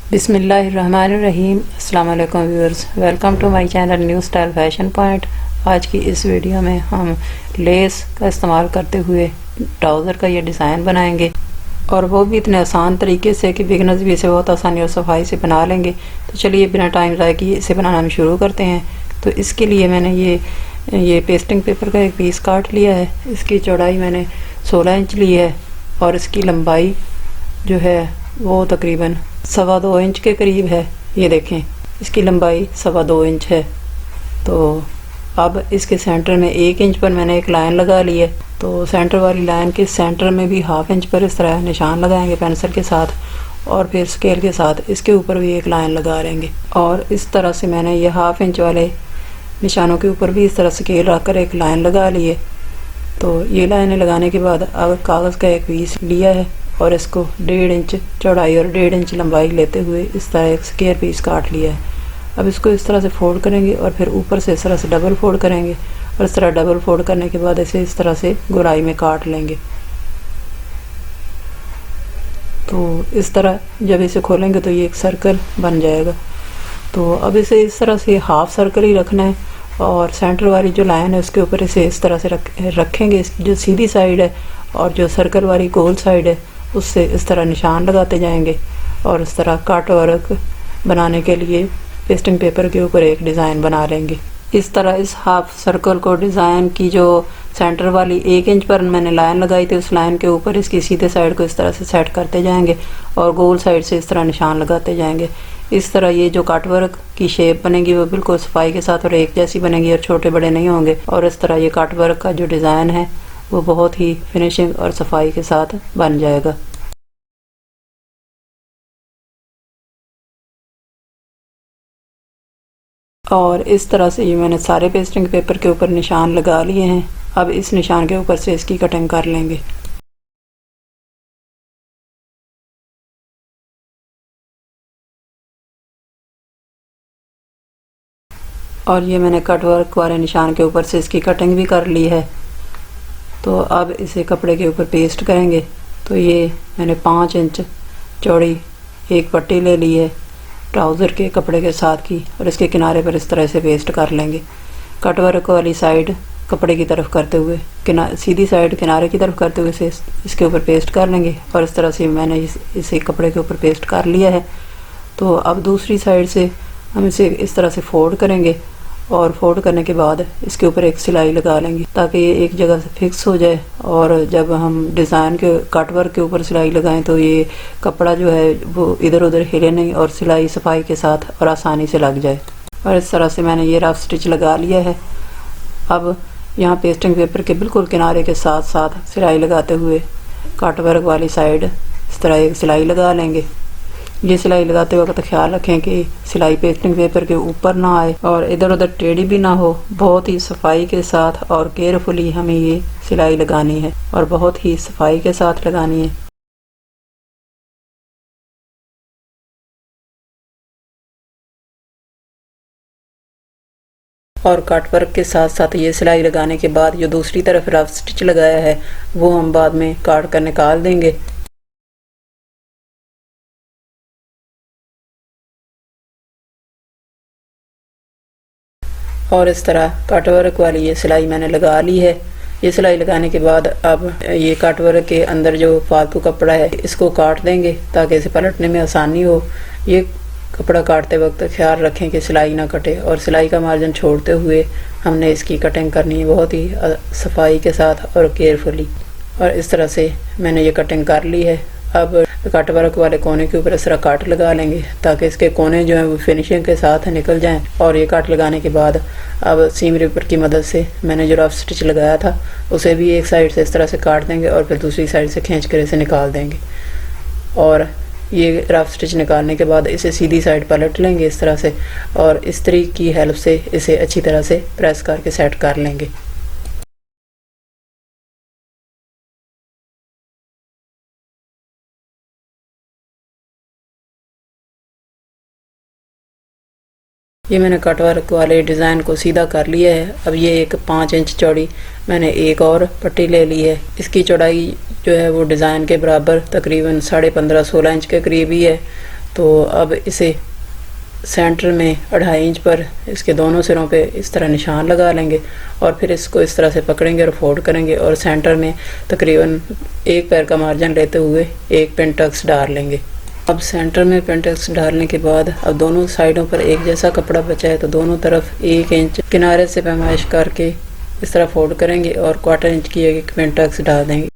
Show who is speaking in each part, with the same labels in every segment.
Speaker 1: बिस्मिल्लाहिर्रहमानिर्रहीम। अस्सलाम वालेकुम viewers, welcome to my channel new style fashion point. आज की इस वीडियो में हम लेस का इस्तेमाल करते हुए ट्राउज़र का ये डिज़ाइन बनाएंगे और वो भी इतने आसान तरीके से कि बिगनर्स भी इसे बहुत आसानी और सफाई से बना लेंगे। तो चलिए बिना टाइम ज़ाया किए इसे बनाना हम शुरू करते हैं। तो इसके लिए मैंने ये पेस्टिंग पेपर का एक पीस काट लिया है। इसकी चौड़ाई मैंने 16 इंच ली है और इसकी लंबाई जो है वो तकरीबन 2.25 इंच के करीब है। ये देखें, इसकी लंबाई 2.25 इंच है। तो अब इसके सेंटर में 1 इंच पर मैंने एक लाइन लगा ली है। तो सेंटर वाली लाइन के सेंटर में भी 1/2 इंच पर इस तरह निशान लगाएंगे पेंसिल के साथ और फिर स्केल के साथ इसके ऊपर भी एक लाइन लगा लेंगे। और इस तरह से मैंने ये 1/2 इंच वाले निशानों के ऊपर भी इस तरह स्केल रख कर एक लाइन लगा ली है। तो ये लाइनें लगाने के बाद अब कागज़ का एक पीस लिया है और इसको 1.5 इंच चौड़ाई और 1.5 इंच लंबाई लेते हुए इस तरह एक स्क्वायर पीस काट लिया है। अब इसको इस तरह से फोल्ड करेंगे और फिर ऊपर से इस तरह से डबल फोल्ड करेंगे और इस तरह डबल फोल्ड करने के बाद इसे इस तरह से गोलाई में काट लेंगे। तो इस तरह जब इसे खोलेंगे तो ये एक सर्कल बन जाएगा। तो अब इसे इस तरह से हाफ सर्कल ही रखना है और सेंटर वाली जो लाइन है उसके ऊपर इसे इस तरह से रखेंगे। जो सीधी साइड है और जो सर्कल वाली गोल साइड है उससे इस तरह निशान लगाते जाएंगे और इस तरह कट वर्क बनाने के लिए पेस्टिंग पेपर के ऊपर एक डिज़ाइन बना लेंगे। इस तरह इस हाफ सर्कल को डिज़ाइन की जो सेंटर वाली 1 इंच पर मैंने लाइन लगाई थी उस लाइन के ऊपर इसकी सीधे साइड को इस तरह से सेट करते जाएंगे और गोल साइड से इस तरह निशान लगाते जाएंगे। इस तरह ये जो कट वर्क की शेप बनेगी वो बिल्कुल सफाई के साथ और एक जैसी बनेगी और छोटे बड़े नहीं होंगे। और इस तरह ये कट वर्क का जो डिज़ाइन है वो बहुत ही फिनिशिंग और सफाई के साथ बन जाएगा। और इस तरह से ये मैंने सारे पेस्टिंग पेपर के ऊपर निशान लगा लिए हैं। अब इस निशान के ऊपर से इसकी कटिंग कर लेंगे। और ये मैंने कट वर्क वाले निशान के ऊपर से इसकी कटिंग भी कर ली है। तो अब इसे कपड़े के ऊपर पेस्ट करेंगे। तो ये मैंने 5 इंच चौड़ी एक पट्टी ले ली है ट्राउज़र के कपड़े के साथ की और इसके किनारे पर इस तरह से पेस्ट कर लेंगे। कट वर्क वाली साइड कपड़े की तरफ करते हुए सीधी साइड किनारे की तरफ करते हुए इसे इसके ऊपर पेस्ट कर लेंगे और इस तरह से मैंने इसे कपड़े के ऊपर पेस्ट कर लिया है। तो अब दूसरी साइड से हम इसे इस तरह से फोल्ड करेंगे और फोल्ड करने के बाद इसके ऊपर एक सिलाई लगा लेंगे ताकि ये एक जगह से फिक्स हो जाए। और जब हम डिज़ाइन के कट वर्क के ऊपर सिलाई लगाएं तो ये कपड़ा जो है वो इधर उधर हिले नहीं और सिलाई सफाई के साथ और आसानी से लग जाए। और इस तरह से मैंने ये रफ स्टिच लगा लिया है। अब यहाँ पेस्टिंग पेपर के बिल्कुल किनारे के साथ साथ सिलाई लगाते हुए कट वर्क वाली साइड इस तरह एक सिलाई लगा लेंगे। ये सिलाई लगाते वक्त ख्याल रखें कि सिलाई पेस्टिंग पेपर के ऊपर ना आए और इधर उधर टेढ़ी भी ना हो। बहुत ही सफाई के साथ और केयरफुली हमें ये सिलाई लगानी है और बहुत ही सफाई के साथ लगानी है। और कट वर्क के साथ साथ ये सिलाई लगाने के बाद जो दूसरी तरफ रफ स्टिच लगाया है वो हम बाद में काट कर निकाल देंगे। और इस तरह कट वर्क वाली ये सिलाई मैंने लगा ली है। ये सिलाई लगाने के बाद अब ये कट वर्क के अंदर जो फालतू कपड़ा है इसको काट देंगे ताकि इसे पलटने में आसानी हो। ये कपड़ा काटते वक्त ख्याल रखें कि सिलाई ना कटे और सिलाई का मार्जिन छोड़ते हुए हमने इसकी कटिंग करनी है बहुत ही सफाई के साथ और केयरफुली। और इस तरह से मैंने ये कटिंग कर ली है। अब कट वर्क वाले कोने के ऊपर इस तरह काट लगा लेंगे ताकि इसके कोने जो हैं वो फिनिशिंग के साथ निकल जाएं। और ये काट लगाने के बाद अब सीम रिपर की मदद से मैंने जो रफ स्टिच लगाया था उसे भी एक साइड से इस तरह से काट देंगे और फिर दूसरी साइड से खींच कर इसे निकाल देंगे। और ये रफ स्टिच निकालने के बाद इसे सीधी साइड पलट लेंगे इस तरह से और इस्त्री की हेल्प से इसे अच्छी तरह से प्रेस करके सेट कर लेंगे। ये मैंने कट वर्क वाले डिज़ाइन को सीधा कर लिया है। अब ये एक 5 इंच चौड़ी मैंने एक और पट्टी ले ली है। इसकी चौड़ाई जो है वो डिज़ाइन के बराबर तकरीबन 15.5-16 इंच के करीब ही है। तो अब इसे सेंटर में 2.5 इंच पर इसके दोनों सिरों पे इस तरह निशान लगा लेंगे और फिर इसको इस तरह से पकड़ेंगे और फोल्ड करेंगे और सेंटर में तकरीबन 1 पैर का मार्जिन लेते हुए एक पेंटक्स डाल लेंगे। अब सेंटर में पेंटक्स डालने के बाद अब दोनों साइडों पर एक जैसा कपड़ा बचा है तो दोनों तरफ 1 इंच किनारे से पैमाइश करके इस तरह फोल्ड करेंगे और 1/4 इंच की एक पेंटक्स डाल देंगे।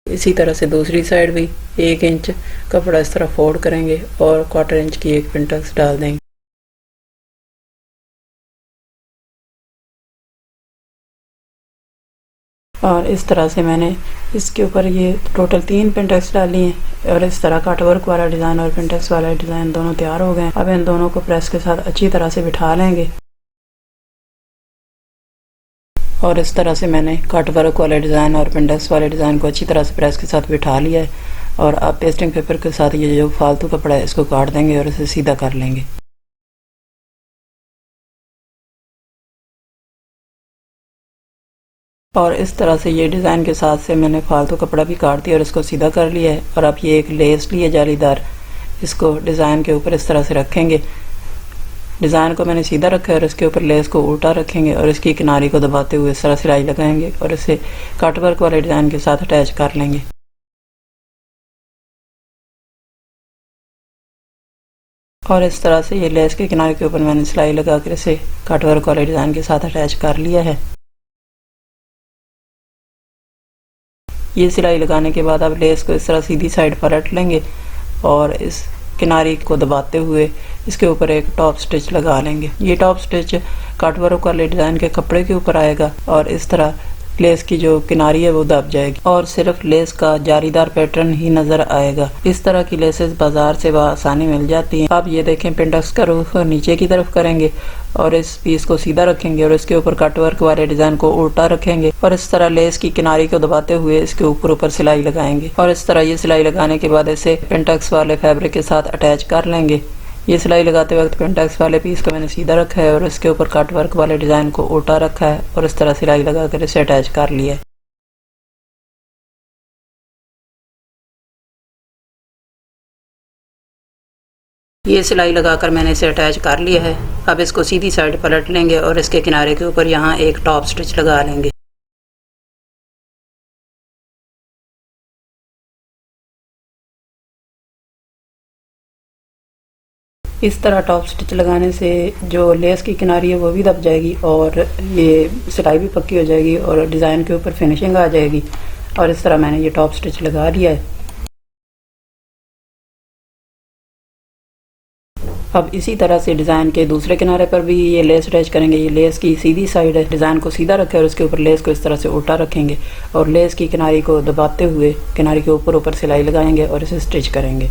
Speaker 1: इसी तरह से दूसरी साइड भी 1 इंच कपड़ा इस तरह फोल्ड करेंगे और 1/4 इंच की एक पेंटक्स डाल देंगे। और इस तरह से मैंने इसके ऊपर ये टोटल 3 पेंटक्स डाली हैं और इस तरह कट वर्क वाला डिज़ाइन और पेंटक्स वाला डिज़ाइन दोनों तैयार हो गए। अब इन दोनों को प्रेस के साथ अच्छी तरह से बिठा लेंगे और इस तरह से मैंने कट वर्क वाले डिज़ाइन और पेंटक्स वाले डिज़ाइन को अच्छी तरह से प्रेस के साथ बिठा लिया है। और अब पेस्टिंग पेपर के साथ ये जो फालतू कपड़ा है इसको काट देंगे और इसे सीधा कर लेंगे। और इस तरह से ये डिज़ाइन के साथ से मैंने फालतू कपड़ा भी काट दिया और इसको सीधा कर लिया है। और अब ये एक लेस लिए जालीदार, इसको डिज़ाइन के ऊपर इस तरह से रखेंगे। डिज़ाइन को मैंने सीधा रखा है और इसके ऊपर लेस को उल्टा रखेंगे और इसकी किनारी को दबाते हुए इस तरह सिलाई लगाएंगे और इसे कट वर्क वाले डिज़ाइन के साथ अटैच कर लेंगे। और इस तरह से ये लेस के किनारे के ऊपर मैंने सिलाई लगा कर इसे कट वर्क वाले डिज़ाइन के साथ अटैच कर लिया है। ये सिलाई लगाने के बाद अब लेस को इस तरह सीधी साइड पलट लेंगे और इस किनारी को दबाते हुए इसके ऊपर एक टॉप स्टिच लगा लेंगे। ये टॉप स्टिच कट वर्क वाले डिज़ाइन के कपड़े के ऊपर आएगा और इस तरह लेस की जो किनारी है वो दब जाएगी और सिर्फ लेस का जारीदार पैटर्न ही नजर आएगा। इस तरह की लेसेस बाजार से आसानी मिल जाती हैं। अब ये देखें, पेंटक्स का रुख नीचे की तरफ करेंगे और इस पीस को सीधा रखेंगे और इसके ऊपर कट वर्क वाले डिज़ाइन को उल्टा रखेंगे और इस तरह लेस की किनारी को दबाते हुए इसके ऊपर सिलाई लगाएंगे। और इस तरह ये सिलाई लगाने के बाद इसे पेंटक्स वाले फैब्रिक के साथ अटैच कर लेंगे। ये सिलाई लगाते वक्त पेंटक्स वाले पीस को मैंने सीधा रखा है और इसके ऊपर कट वर्क वाले डिज़ाइन को उल्टा रखा है और इस तरह सिलाई लगाकर इसे अटैच कर लिया है। ये सिलाई लगाकर मैंने इसे अटैच कर लिया है। अब इसको सीधी साइड पलट लेंगे और इसके किनारे के ऊपर यहाँ एक टॉप स्टिच लगा लेंगे। इस तरह टॉप स्टिच लगाने से जो लेस की किनारी है वो भी दब जाएगी और ये सिलाई भी पक्की हो जाएगी और डिज़ाइन के ऊपर फिनिशिंग आ जाएगी। और इस तरह मैंने ये टॉप स्टिच लगा लिया है। अब इसी तरह से डिज़ाइन के दूसरे किनारे पर भी ये लेस अटैच करेंगे। ये लेस की सीधी साइड है, डिज़ाइन को सीधा रखें और उसके ऊपर लेस को इस तरह से उल्टा रखेंगे और लेस की किनारी को दबाते हुए किनारी के ऊपर सिलाई लगाएंगे और इसे स्टिच करेंगे।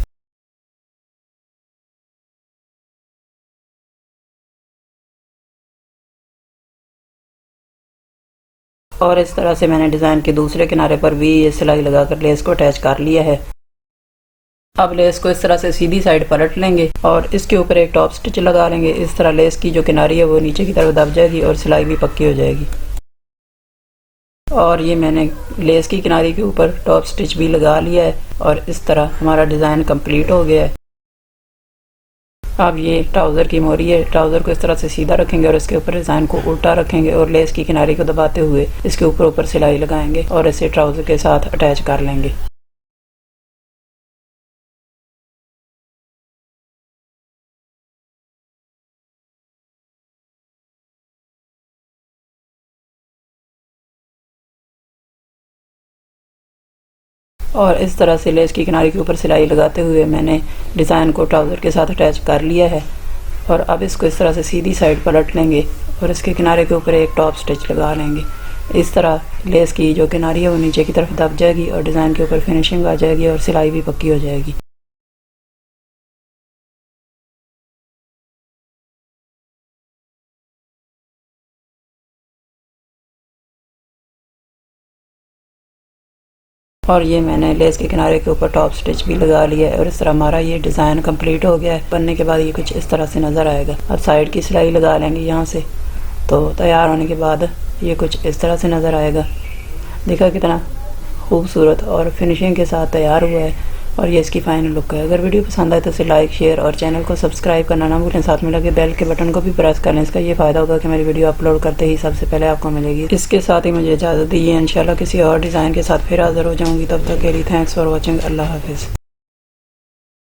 Speaker 1: और इस तरह से मैंने डिज़ाइन के दूसरे किनारे पर भी ये सिलाई लगाकर लेस को अटैच कर लिया है। अब लेस को इस तरह से सीधी साइड पलट लेंगे और इसके ऊपर एक टॉप स्टिच लगा लेंगे। इस तरह लेस की जो किनारी है वो नीचे की तरफ दब जाएगी और सिलाई भी पक्की हो जाएगी। और ये मैंने लेस की किनारी के ऊपर टॉप स्टिच भी लगा लिया है और इस तरह हमारा डिज़ाइन कंप्लीट हो गया है। अब ये ट्राउज़र की मोरी है, ट्राउज़र को इस तरह से सीधा रखेंगे और इसके ऊपर डिज़ाइन को उल्टा रखेंगे और लेस की किनारी को दबाते हुए इसके ऊपर सिलाई लगाएंगे और इसे ट्राउज़र के साथ अटैच कर लेंगे। और इस तरह से लेस की किनारी के ऊपर सिलाई लगाते हुए मैंने डिज़ाइन को ट्राउज़र के साथ अटैच कर लिया है। और अब इसको इस तरह से सीधी साइड पलट लेंगे और इसके किनारे के ऊपर एक टॉप स्टिच लगा लेंगे। इस तरह लेस की जो किनारी है वो नीचे की तरफ दब जाएगी और डिज़ाइन के ऊपर फिनिशिंग आ जाएगी और सिलाई भी पक्की हो जाएगी। और ये मैंने लेस के किनारे के ऊपर टॉप स्टिच भी लगा लिया है और इस तरह हमारा ये डिज़ाइन कंप्लीट हो गया है। बनने के बाद ये कुछ इस तरह से नज़र आएगा। अब साइड की सिलाई लगा लेंगे यहाँ से। तो तैयार होने के बाद ये कुछ इस तरह से नज़र आएगा। देखा कितना खूबसूरत और फिनिशिंग के साथ तैयार हुआ है और ये इसकी फाइनल लुक है। अगर वीडियो पसंद आए तो इसे लाइक शेयर और चैनल को सब्सक्राइब करना ना भूलें। साथ में लगे बेल के बटन को भी प्रेस कर लें। इसका ये फ़ायदा होगा कि मेरी वीडियो अपलोड करते ही सबसे पहले आपको मिलेगी। इसके साथ ही मुझे इजाज़त दीजिए। इंशाल्लाह किसी और डिज़ाइन के साथ फिर हाज़िर हो जाऊँगी। तब तक के लिए थैंक्स फॉर वॉचिंग। अल्लाह हाफिज़।